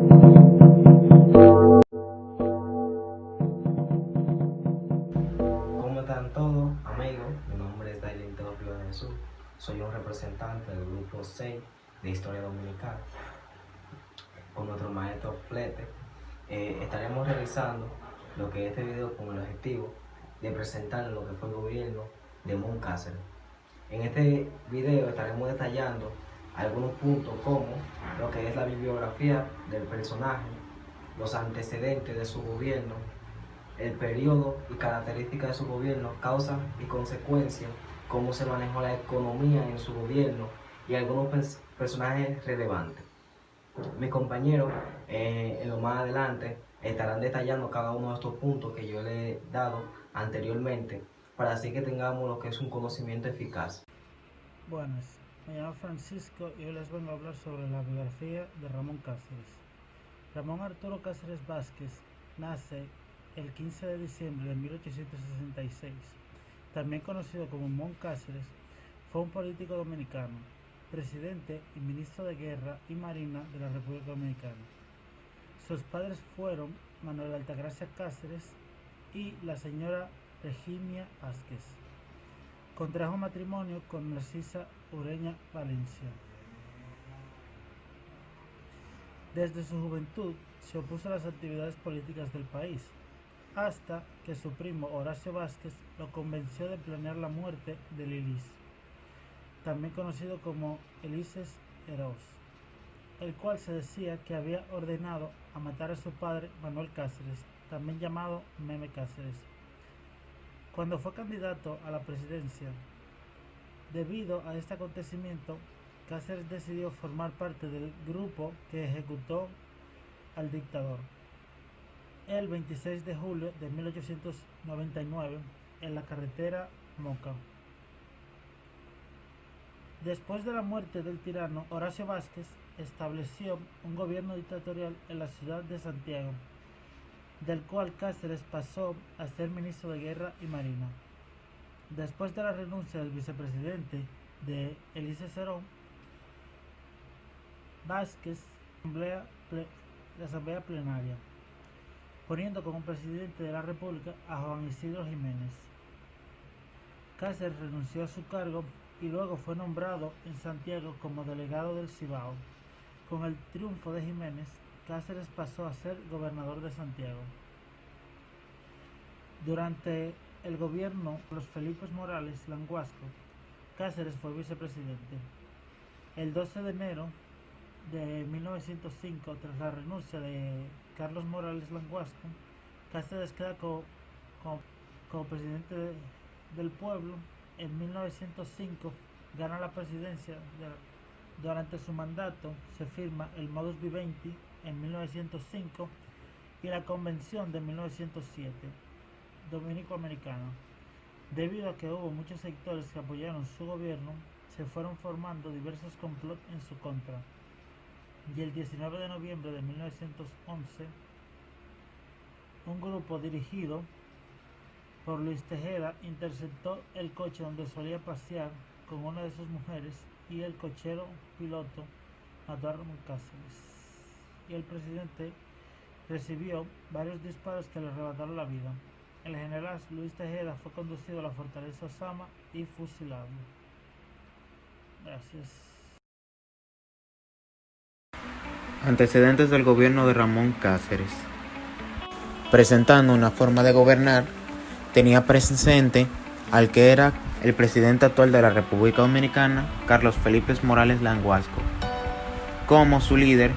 ¿Cómo están todos, amigos? Mi nombre es Dailin Teófilo de Jesús. Soy un representante del grupo 6 de Historia Dominicana. Con nuestro maestro Flete, estaremos realizando lo que es este video con el objetivo de presentar lo que fue el gobierno de Mon Cáceres. En este video estaremos detallando algunos puntos como lo que es la bibliografía del personaje, los antecedentes de su gobierno, el periodo y características de su gobierno, causas y consecuencias, cómo se manejó la economía en su gobierno y algunos personajes relevantes. Mis compañeros en lo más adelante estarán detallando cada uno de estos puntos que yo le he dado anteriormente para así que tengamos lo que es un conocimiento eficaz. Buenas, me llamo Francisco y hoy les vengo a hablar sobre la biografía de Ramón Cáceres. Ramón Arturo Cáceres Vázquez nace el 15 de diciembre de 1866. También conocido como Mon Cáceres, fue un político dominicano, presidente y ministro de Guerra y Marina de la República Dominicana. Sus padres fueron Manuel Altagracia Cáceres y la señora Regina Vázquez. Contrajo matrimonio con Narcisa Ureña Valencia. Desde su juventud se opuso a las actividades políticas del país, hasta que su primo Horacio Vázquez lo convenció de planear la muerte de Lilis, también conocido como Elises Eros, el cual se decía que había ordenado a matar a su padre Manuel Cáceres, también llamado Meme Cáceres. Cuando fue candidato a la presidencia, debido a este acontecimiento, Cáceres decidió formar parte del grupo que ejecutó al dictador. El 26 de julio de 1899, en la carretera Moca. Después de la muerte del tirano Horacio Vázquez, estableció un gobierno dictatorial en la ciudad de Santiago, del cual Cáceres pasó a ser ministro de Guerra y Marina. Después de la renuncia del vicepresidente de Elises Serón, Vázquez la asamblea plenaria, poniendo como presidente de la República a Juan Isidro Jiménez. Cáceres renunció a su cargo y luego fue nombrado en Santiago como delegado del Cibao. Con el triunfo de Jiménez, Cáceres pasó a ser gobernador de Santiago. Durante el gobierno de los Felipe Morales Languasco, Cáceres fue vicepresidente. El 12 de enero de 1905, tras la renuncia de Carlos Morales Languasco, Cáceres queda como presidente del pueblo. En 1905 gana la presidencia. Durante su mandato se firma el Modus Vivendi en 1905 y la Convención de 1907 dominico-americana. Debido a que hubo muchos sectores que apoyaron su gobierno, se fueron formando diversos complots en su contra. Y el 19 de noviembre de 1911, un grupo dirigido por Luis Tejeda interceptó el coche donde solía pasear con una de sus mujeres y el cochero piloto mató a Ramón Cáceres. Y el presidente recibió varios disparos que le arrebataron la vida. El general Luis Tejeda fue conducido a la fortaleza Osama y fusilado. Gracias. Antecedentes del gobierno de Ramón Cáceres. Presentando una forma de gobernar, tenía presente al que era el presidente actual de la República Dominicana, Carlos Felipe Morales Languasco, como su líder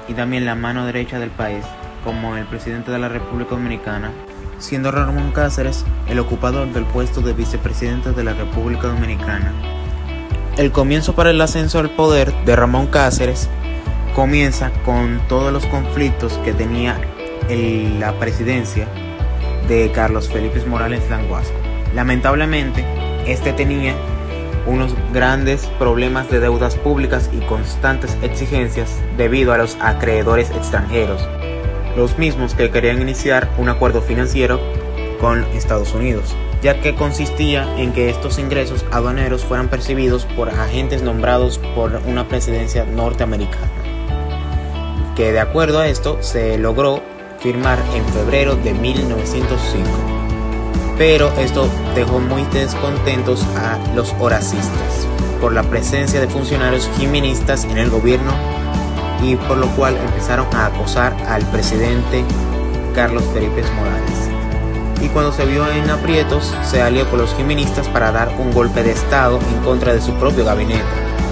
y también la mano derecha del país, como el presidente de la República Dominicana, siendo Ramón Cáceres el ocupador del puesto de vicepresidente de la República Dominicana. El comienzo para el ascenso al poder de Ramón Cáceres comienza con todos los conflictos que tenía la presidencia de Carlos Felipe Morales Languasco. Lamentablemente, este tenía unos grandes problemas de deudas públicas y constantes exigencias debido a los acreedores extranjeros, los mismos que querían iniciar un acuerdo financiero con Estados Unidos, ya que consistía en que estos ingresos aduaneros fueran percibidos por agentes nombrados por una presidencia norteamericana. que de acuerdo a esto se logró firmar en febrero de 1905. Pero esto dejó muy descontentos a los horacistas por la presencia de funcionarios jimenistas en el gobierno, y por lo cual empezaron a acosar al presidente Carlos Felipe Morales. Y cuando se vio en aprietos, se alió con los jimenistas para dar un golpe de estado en contra de su propio gabinete,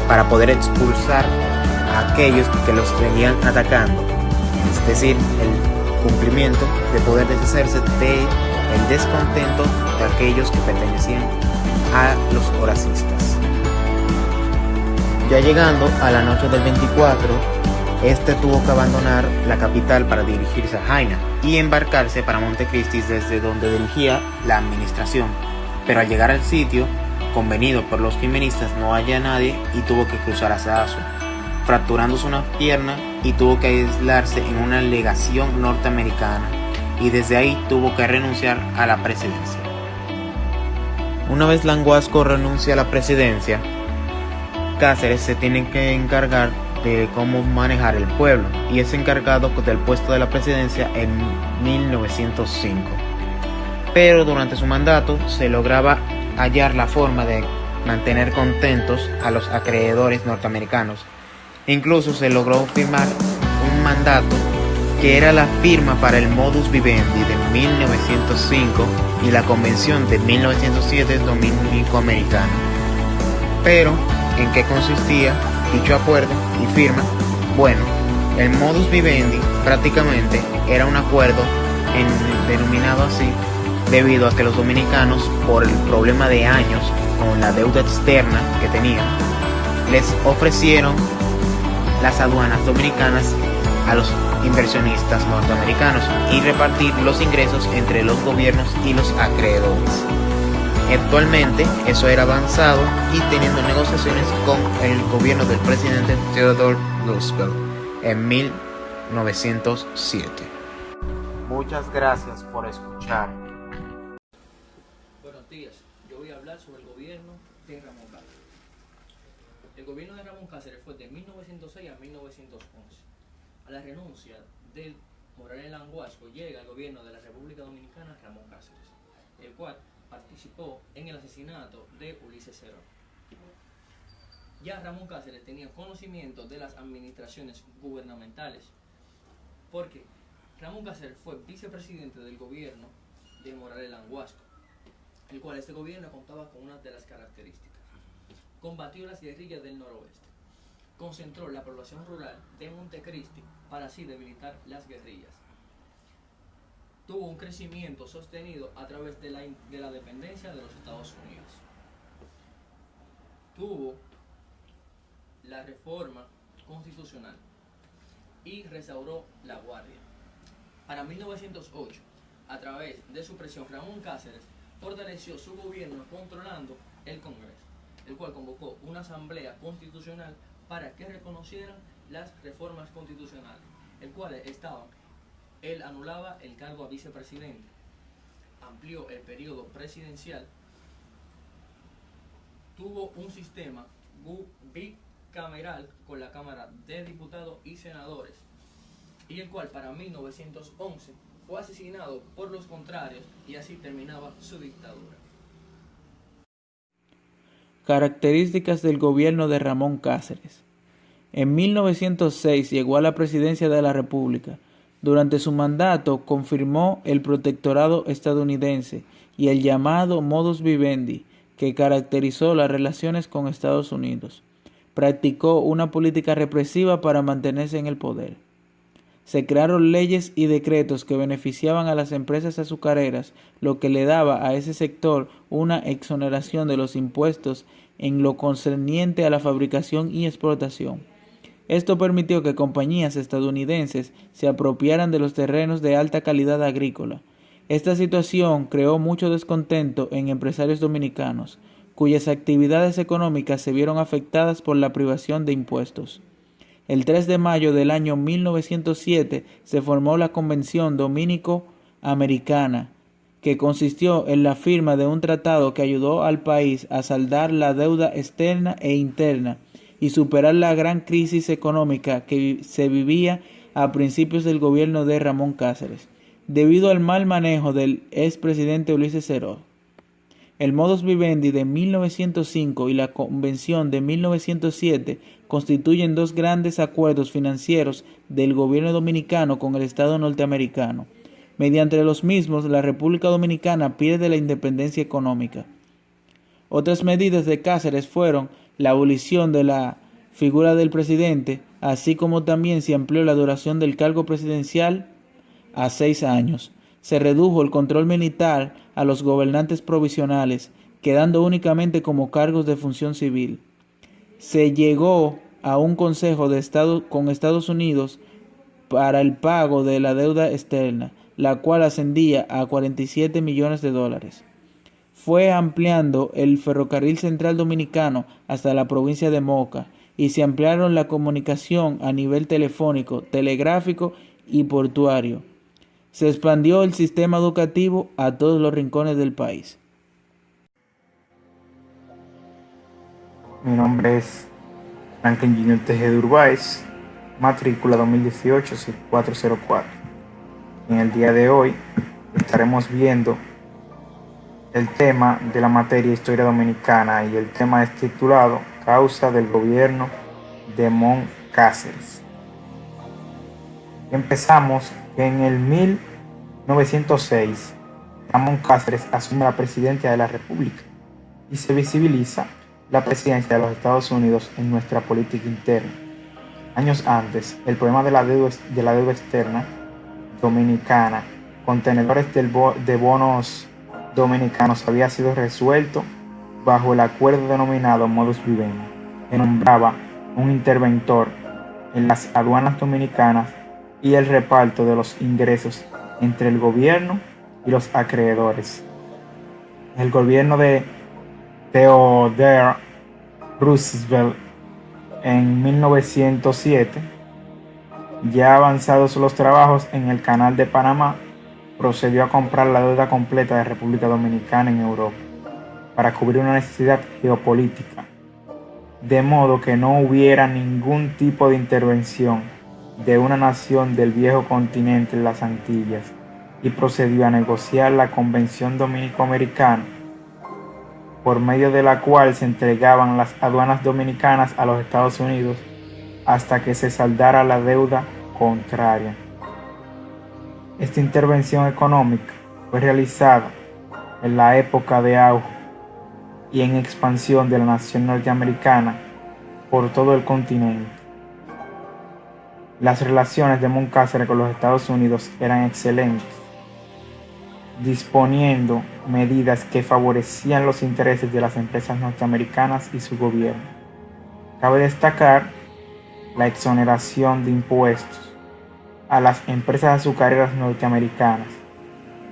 para poder expulsar a aquellos que los venían atacando, es decir, el cumplimiento de poder deshacerse del descontento de aquellos que pertenecían a los horacistas. Ya llegando a la noche del 24, este tuvo que abandonar la capital para dirigirse a Jaina y embarcarse para Montecristi, desde donde dirigía la administración. Pero al llegar al sitio convenido por los jimenistas no halla nadie y tuvo que cruzar hacia Azua, fracturándose una pierna, y tuvo que aislarse en una legación norteamericana, y desde ahí tuvo que renunciar a la presidencia. Una vez Languasco renuncia a la presidencia, Cáceres se tiene que encargar de cómo manejar el pueblo, y es encargado del puesto de la presidencia en 1905. Pero durante su mandato se lograba hallar la forma de mantener contentos a los acreedores norteamericanos. Incluso se logró firmar un mandato que era la firma para el Modus Vivendi de 1905 y la Convención de 1907 dominico-americana. Pero, ¿en qué consistía dicho acuerdo y firma? Bueno, el Modus Vivendi prácticamente era un acuerdo denominado así debido a que los dominicanos, por el problema de años con la deuda externa que tenían, les ofrecieron las aduanas dominicanas a los inversionistas norteamericanos y repartir los ingresos entre los gobiernos y los acreedores. Actualmente eso era avanzado y teniendo negociaciones con el gobierno del presidente Theodore Roosevelt en 1907. Muchas gracias por escuchar. Buenos días, yo voy a hablar sobre el gobierno de Ramón Cáceres. El gobierno de Ramón Cáceres fue de 1906 a 1911. A la renuncia del Morales Languasco llega el gobierno de la República Dominicana Ramón Cáceres, el cual participó en el asesinato de Ulises Cerón. Ya Ramón Cáceres tenía conocimiento de las administraciones gubernamentales, porque Ramón Cáceres fue vicepresidente del gobierno de Morales Languasco, el cual este gobierno contaba con una de las características: combatió las guerrillas del noroeste, concentró la población rural de Montecristi para así debilitar las guerrillas, tuvo un crecimiento sostenido a través de la dependencia de los Estados Unidos, tuvo la reforma constitucional y restauró la guardia. Para 1908, a través de su presión, Ramón Cáceres fortaleció su gobierno controlando el Congreso, el cual convocó una asamblea constitucional para que reconocieran las reformas constitucionales, el cual estaban: él anulaba el cargo a vicepresidente, amplió el periodo presidencial, tuvo un sistema bicameral con la Cámara de Diputados y Senadores, y el cual para 1911 fue asesinado por los contrarios, y así terminaba su dictadura. Características del gobierno de Ramón Cáceres. En 1906 llegó a la presidencia de la República. Durante su mandato confirmó el protectorado estadounidense y el llamado Modus Vivendi, que caracterizó las relaciones con Estados Unidos. Practicó una política represiva para mantenerse en el poder. Se crearon leyes y decretos que beneficiaban a las empresas azucareras, lo que le daba a ese sector una exoneración de los impuestos en lo concerniente a la fabricación y explotación. Esto permitió que compañías estadounidenses se apropiaran de los terrenos de alta calidad agrícola. Esta situación creó mucho descontento en empresarios dominicanos, cuyas actividades económicas se vieron afectadas por la privación de impuestos. El 3 de mayo del año 1907 se formó la Convención Dominico-Americana, que consistió en la firma de un tratado que ayudó al país a saldar la deuda externa e interna y superar la gran crisis económica que se vivía a principios del gobierno de Ramón Cáceres, debido al mal manejo del expresidente Ulises Serón. El Modus Vivendi de 1905 y la Convención de 1907 constituyen dos grandes acuerdos financieros del gobierno dominicano con el Estado norteamericano. Mediante los mismos, la República Dominicana pierde la independencia económica. Otras medidas de Cáceres fueron la abolición de la figura del presidente, así como también se amplió la duración del cargo presidencial a 6 años. Se redujo el control militar a los gobernantes provisionales, quedando únicamente como cargos de función civil. Se llegó a un consejo de Estado con Estados Unidos para el pago de la deuda externa, la cual ascendía a 47 millones de dólares. Fue ampliando el ferrocarril central dominicano hasta la provincia de Moca y se ampliaron la comunicación a nivel telefónico, telegráfico y portuario. Se expandió el sistema educativo a todos los rincones del país. Mi nombre es Franklin Junior Tejeda Urbáez, matrícula 2018-404. En el día de hoy estaremos viendo el tema de la materia Historia Dominicana y el tema es titulado Causa del Gobierno de Ramón Cáceres. Empezamos en el 1906. Ramón Cáceres asume la presidencia de la República y se visibiliza la presidencia de los Estados Unidos en nuestra política interna. Años antes, el problema de la deuda externa dominicana, contenedores de bonos dominicanos, había sido resuelto bajo el acuerdo denominado Modus Vivendi, que nombraba un interventor en las aduanas dominicanas y el reparto de los ingresos entre el gobierno y los acreedores. El gobierno de Theodore Roosevelt en 1907, ya avanzados los trabajos en el Canal de Panamá, procedió a comprar la deuda completa de República Dominicana en Europa para cubrir una necesidad geopolítica, de modo que no hubiera ningún tipo de intervención de una nación del viejo continente en las Antillas, y procedió a negociar la Convención Dominico-Americana, por medio de la cual se entregaban las aduanas dominicanas a los Estados Unidos hasta que se saldara la deuda contraria. Esta intervención económica fue realizada en la época de auge y en expansión de la nación norteamericana por todo el continente. Las relaciones de Ramón Cáceres con los Estados Unidos eran excelentes, disponiendo medidas que favorecían los intereses de las empresas norteamericanas y su gobierno. Cabe destacar la exoneración de impuestos a las empresas azucareras norteamericanas,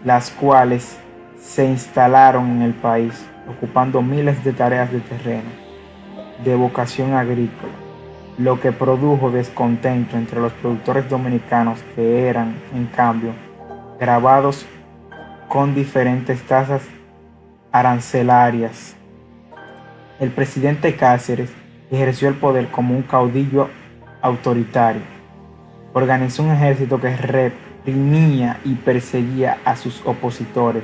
las cuales se instalaron en el país, ocupando miles de tareas de terreno de vocación agrícola, lo que produjo descontento entre los productores dominicanos, que eran, en cambio, gravados con diferentes tasas arancelarias. El presidente Cáceres ejerció el poder como un caudillo autoritario. Organizó un ejército que reprimía y perseguía a sus opositores.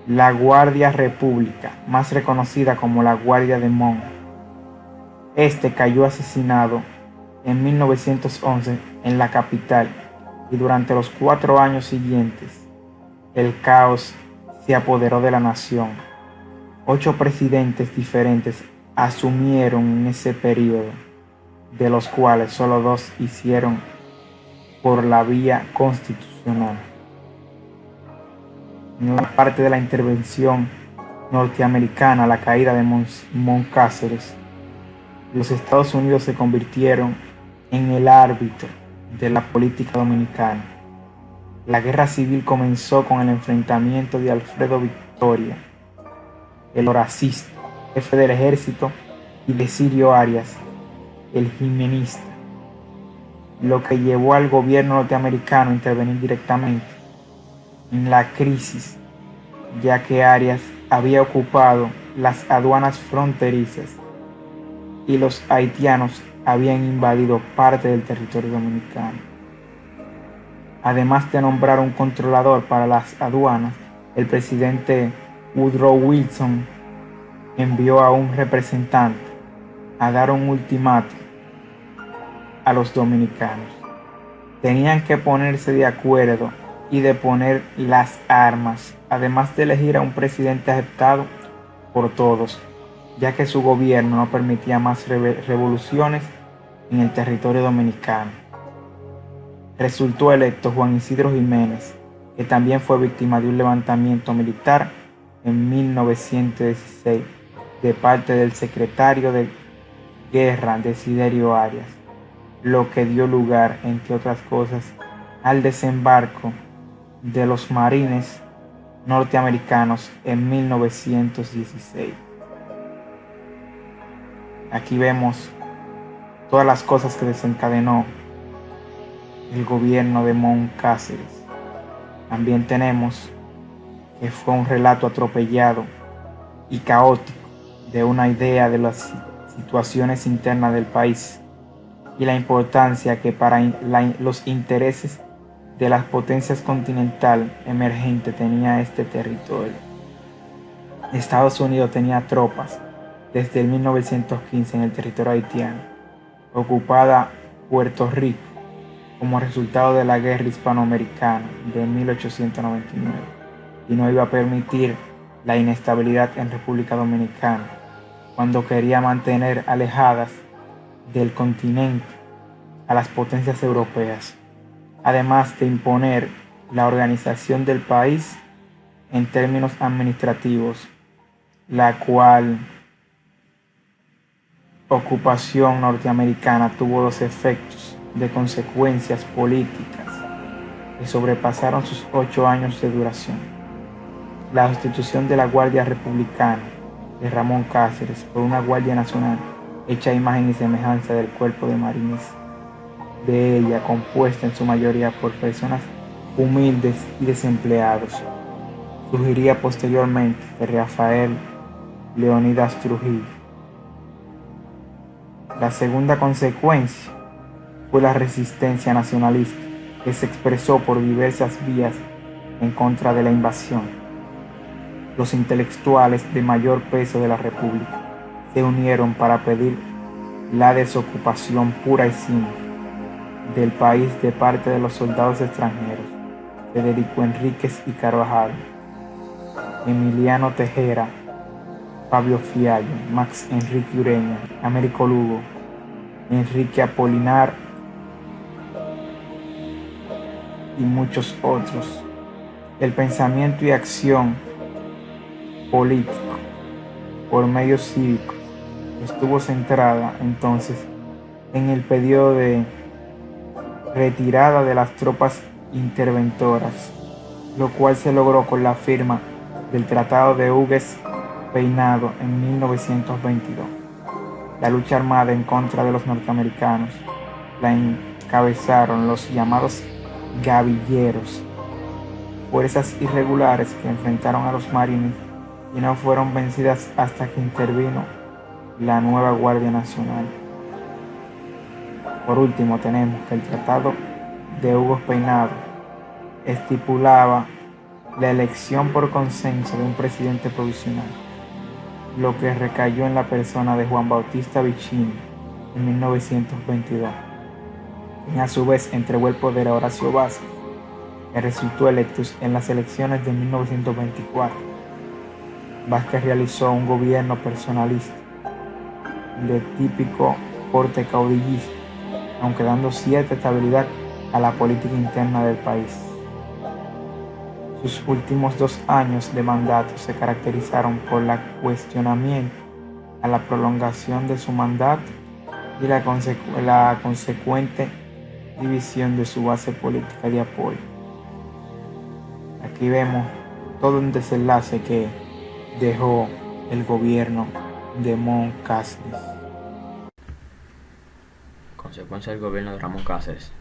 La Guardia República, más reconocida como la Guardia de Mon, cayó asesinado en 1911 en la capital, y durante los 4 años siguientes el caos se apoderó de la nación. 8 presidentes diferentes asumieron en ese periodo, de los cuales solo 2 hicieron por la vía constitucional. En la parte de la intervención norteamericana, la caída de Ramón Cáceres, los Estados Unidos se convirtieron en el árbitro de la política dominicana. La guerra civil comenzó con el enfrentamiento de Alfredo Victoria, el horacista, jefe del ejército, y de Sirio Arias, el jimenista, lo que llevó al gobierno norteamericano a intervenir directamente en la crisis, ya que Arias había ocupado las aduanas fronterizas y los haitianos habían invadido parte del territorio dominicano. Además de nombrar un controlador para las aduanas, el presidente Woodrow Wilson envió a un representante a dar un ultimátum a los dominicanos. Tenían que ponerse de acuerdo y deponer las armas, además de elegir a un presidente aceptado por todos, ya que su gobierno no permitía más revoluciones en el territorio dominicano. Resultó electo Juan Isidro Jiménez, que también fue víctima de un levantamiento militar en 1916 de parte del secretario de Guerra Desiderio Arias, lo que dio lugar, entre otras cosas, al desembarco de los marines norteamericanos en 1916. Aquí vemos todas las cosas que desencadenó el gobierno de Mon Cáceres. También tenemos que fue un relato atropellado y caótico de una idea de las situaciones internas del país y la importancia que para los intereses de las potencias continental emergente tenía este territorio. Estados Unidos tenía tropas desde el 1915 en el territorio haitiano, ocupada Puerto Rico como resultado de la guerra hispanoamericana de 1899, y no iba a permitir la inestabilidad en República Dominicana cuando quería mantener alejadas del continente a las potencias europeas, además de imponer la organización del país en términos administrativos, la cual ocupación norteamericana tuvo dos efectos de consecuencias políticas que sobrepasaron sus 8 años de duración: la sustitución de la Guardia Republicana de Ramón Cáceres por una Guardia Nacional hecha a imagen y semejanza del Cuerpo de Marines de ella, compuesta en su mayoría por personas humildes y desempleados. Surgiría posteriormente de Rafael Leónidas Trujillo. La segunda consecuencia fue la resistencia nacionalista, que se expresó por diversas vías en contra de la invasión. Los intelectuales de mayor peso de la República se unieron para pedir la desocupación pura y simple del país de parte de los soldados extranjeros: Federico Enríquez y Carvajal, Emiliano Tejera, Fabio Fiallo, Max Enrique Ureña, Américo Lugo, Enrique Apolinar y muchos otros. El pensamiento y acción político por medios cívicos estuvo centrada entonces en el periodo de retirada de las tropas interventoras, lo cual se logró con la firma del Tratado de Hugues-Peinado en 1922. La lucha armada en contra de los norteamericanos la encabezaron los llamados gavilleros, fuerzas irregulares que enfrentaron a los marines y no fueron vencidas hasta que intervino la nueva Guardia Nacional. Por último, tenemos que el Tratado de Hugues-Peinado estipulaba la elección por consenso de un presidente provisional, lo que recayó en la persona de Juan Bautista Vicini en 1922, quien a su vez entregó el poder a Horacio Vázquez, que resultó electo en las elecciones de 1924. Vázquez realizó un gobierno personalista de típico corte caudillista, aunque dando cierta estabilidad a la política interna del país. Sus últimos 2 años de mandato se caracterizaron por el cuestionamiento a la prolongación de su mandato y la consecuente división de su base política de apoyo. Aquí vemos todo un desenlace que dejó el gobierno de Mon Cáceres. Consecuencia del gobierno de Ramón Cáceres.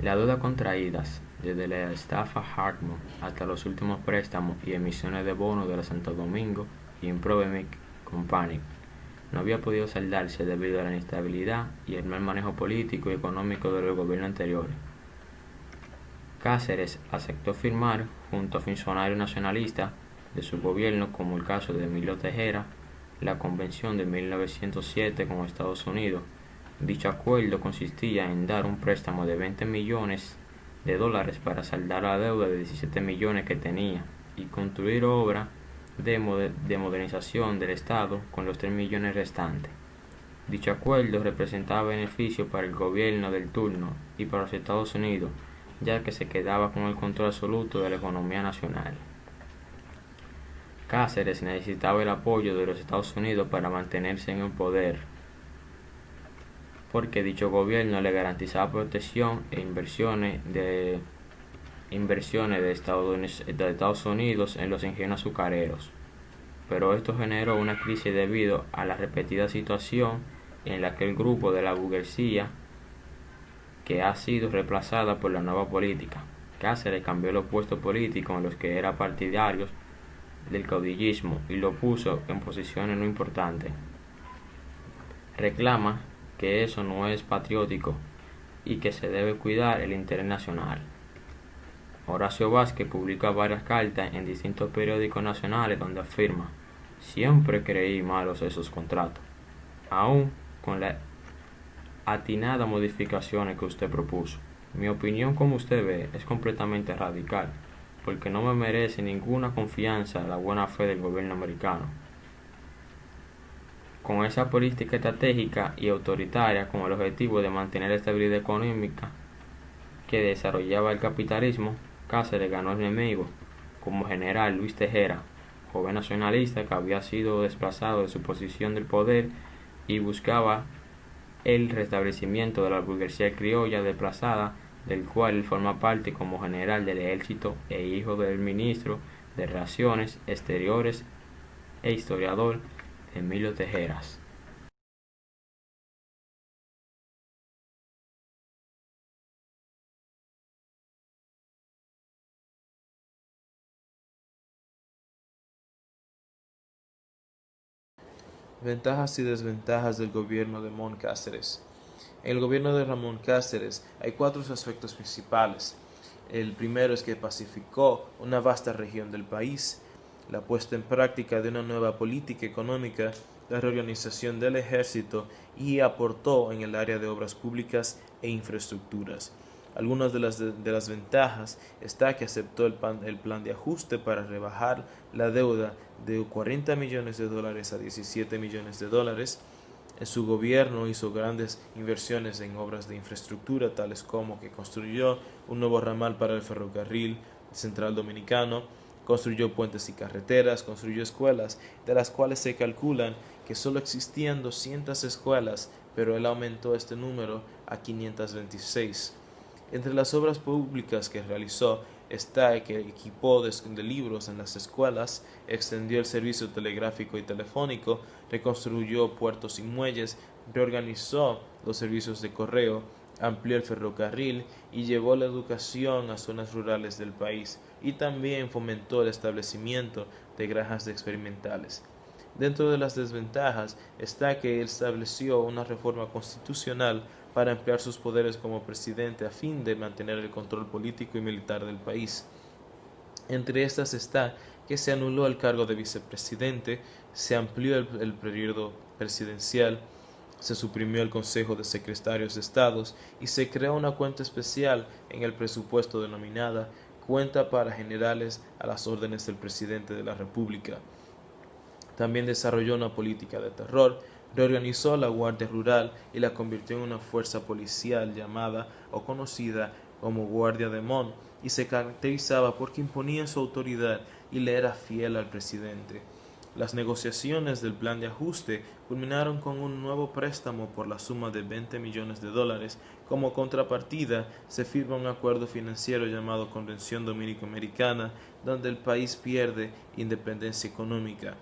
Las deudas contraídas desde la estafa Hartmut hasta los últimos préstamos y emisiones de bonos de la Santo Domingo y Improvemic Company no había podido saldarse debido a la inestabilidad y el mal manejo político y económico de los gobiernos anteriores. Cáceres aceptó firmar, junto a funcionarios nacionalistas de su gobierno, como el caso de Emilio Tejera, la Convención de 1907 con Estados Unidos. Dicho acuerdo consistía en dar un préstamo de 20 millones de dólares para saldar la deuda de 17 millones que tenía y construir obras de modernización del Estado con los 3 millones restantes. Dicho acuerdo representaba beneficio para el gobierno del turno y para los Estados Unidos, ya que se quedaba con el control absoluto de la economía nacional. Cáceres necesitaba el apoyo de los Estados Unidos para mantenerse en el poder, porque dicho gobierno le garantizaba protección e inversiones de Estados Unidos en los ingenios azucareros. Pero esto generó una crisis debido a la repetida situación en la que el grupo de la burguesía que ha sido reemplazada por la nueva política. Cáceres cambió los puestos políticos en los que era partidario del caudillismo y lo puso en posiciones no importantes. Reclama que eso no es patriótico y que se debe cuidar el interés nacional. Horacio Vázquez publica varias cartas en distintos periódicos nacionales donde afirma: siempre creí malos esos contratos, aún con las atinadas modificaciones que usted propuso. Mi opinión, como usted ve, es completamente radical, porque no me merece ninguna confianza la buena fe del gobierno americano. Con esa política estratégica y autoritaria con el objetivo de mantener la estabilidad económica que desarrollaba el capitalismo, Cáceres ganó enemigos como general Luis Tejera, joven nacionalista que había sido desplazado de su posición del poder y buscaba el restablecimiento de la burguesía criolla desplazada, del cual él forma parte como general del ejército e hijo del ministro de Relaciones Exteriores e historiador Emilio Tejeras. Ventajas y desventajas del gobierno de Ramón Cáceres. En el gobierno de Ramón Cáceres hay 4 aspectos principales. El primero es que pacificó una vasta región del país, la puesta en práctica de una nueva política económica, la reorganización del ejército y aportó en el área de obras públicas e infraestructuras. Algunas de las ventajas está que aceptó el plan de ajuste para rebajar la deuda de 40 millones de dólares a 17 millones de dólares. En su gobierno hizo grandes inversiones en obras de infraestructura, tales como que construyó un nuevo ramal para el ferrocarril central dominicano, construyó puentes y carreteras, construyó escuelas, de las cuales se calculan que solo existían 200 escuelas, pero él aumentó este número a 526. Entre las obras públicas que realizó está que equipó de libros en las escuelas, extendió el servicio telegráfico y telefónico, reconstruyó puertos y muelles, reorganizó los servicios de correo, amplió el ferrocarril y llevó la educación a zonas rurales del país, y también fomentó el establecimiento de granjas experimentales. Dentro de las desventajas está que él estableció una reforma constitucional para ampliar sus poderes como presidente a fin de mantener el control político y militar del país. Entre estas está que se anuló el cargo de vicepresidente, se amplió el periodo presidencial, se suprimió el Consejo de Secretarios de Estados y se creó una cuenta especial en el presupuesto denominada Cuenta para Generales a las órdenes del Presidente de la República. También desarrolló una política de terror, reorganizó la Guardia Rural y la convirtió en una fuerza policial llamada o conocida como Guardia de Mon, y se caracterizaba porque imponía su autoridad y le era fiel al presidente. Las negociaciones del plan de ajuste culminaron con un nuevo préstamo por la suma de 20 millones de dólares. Como contrapartida, se firma un acuerdo financiero llamado Convención Dominico-Americana, donde el país pierde independencia económica.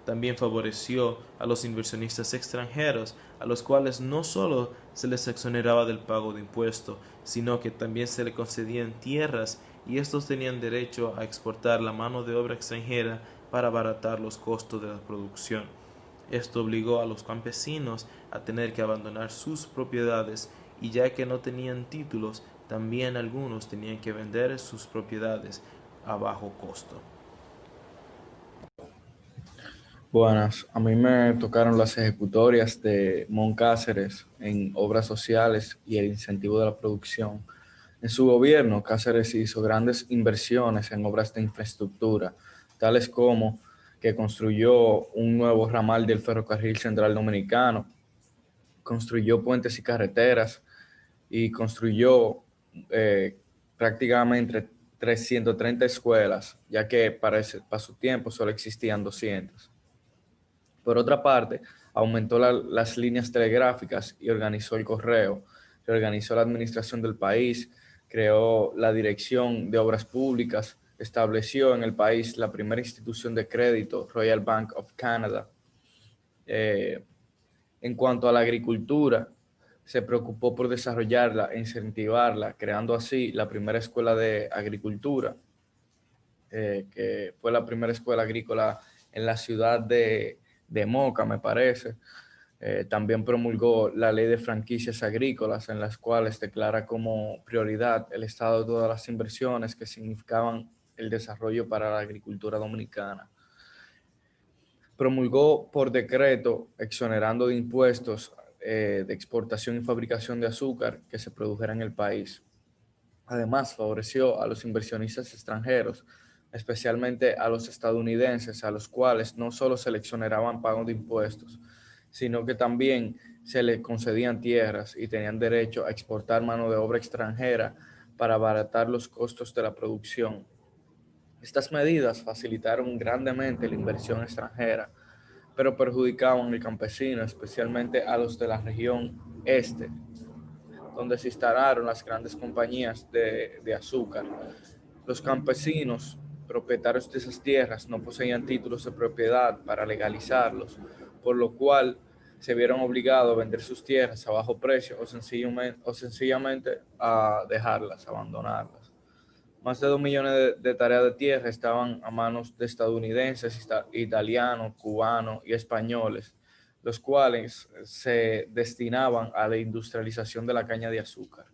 También favoreció a los inversionistas extranjeros, a los cuales no solo se les exoneraba del pago de impuestos, sino que también se les concedían tierras y estos tenían derecho a exportar la mano de obra extranjera para abaratar los costos de la producción. Esto obligó a los campesinos a tener que abandonar sus propiedades y ya que no tenían títulos, también algunos tenían que vender sus propiedades a bajo costo. Buenas, a mí me tocaron las ejecutorias de Moncáceres en obras sociales y el incentivo de la producción. En su gobierno, Cáceres hizo grandes inversiones en obras de infraestructura, tales como que construyó un nuevo ramal del Ferrocarril Central Dominicano, construyó puentes y carreteras y construyó eh, prácticamente 330 escuelas, ya que para su tiempo solo existían 200. Por otra parte, aumentó las líneas telegráficas y organizó el correo, reorganizó la administración del país, creó la Dirección de Obras Públicas, estableció en el país la primera institución de crédito, Royal Bank of Canada. Eh, en cuanto a la agricultura, se preocupó por desarrollarla e incentivarla, creando así la primera escuela de agricultura, que fue la primera escuela agrícola en la ciudad de Moca, me parece. También promulgó la ley de franquicias agrícolas, en las cuales declara como prioridad el estado de todas las inversiones que significaban el desarrollo para la agricultura dominicana. Promulgó por decreto exonerando de impuestos de exportación y fabricación de azúcar que se produjera en el país. Además, favoreció a los inversionistas extranjeros, especialmente a los estadounidenses, a los cuales no solo se les exoneraban pago de impuestos, sino que también se les concedían tierras y tenían derecho a exportar mano de obra extranjera para abaratar los costos de la producción. Estas medidas facilitaron grandemente la inversión extranjera, pero perjudicaban al campesino, especialmente a los de la región este, donde se instalaron las grandes compañías de azúcar. Los campesinos, propietarios de esas tierras, no poseían títulos de propiedad para legalizarlos, por lo cual se vieron obligados a vender sus tierras a bajo precio o sencillamente a dejarlas, abandonarlas. Más de 2 millones de tareas de tierra estaban a manos de estadounidenses, italianos, cubanos y españoles, los cuales se destinaban a la industrialización de la caña de azúcar.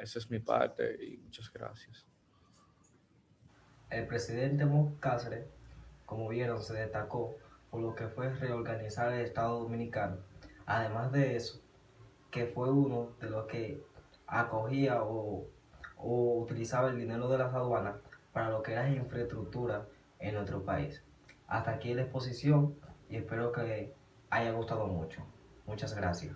Esa es mi parte y muchas gracias. El presidente Mon Cáceres, como vieron, se destacó por lo que fue reorganizar el Estado Dominicano. Además de eso, que fue uno de los que acogía o utilizaba el dinero de las aduanas para lo que era infraestructura en nuestro país. Hasta aquí la exposición y espero que haya gustado mucho. Muchas gracias.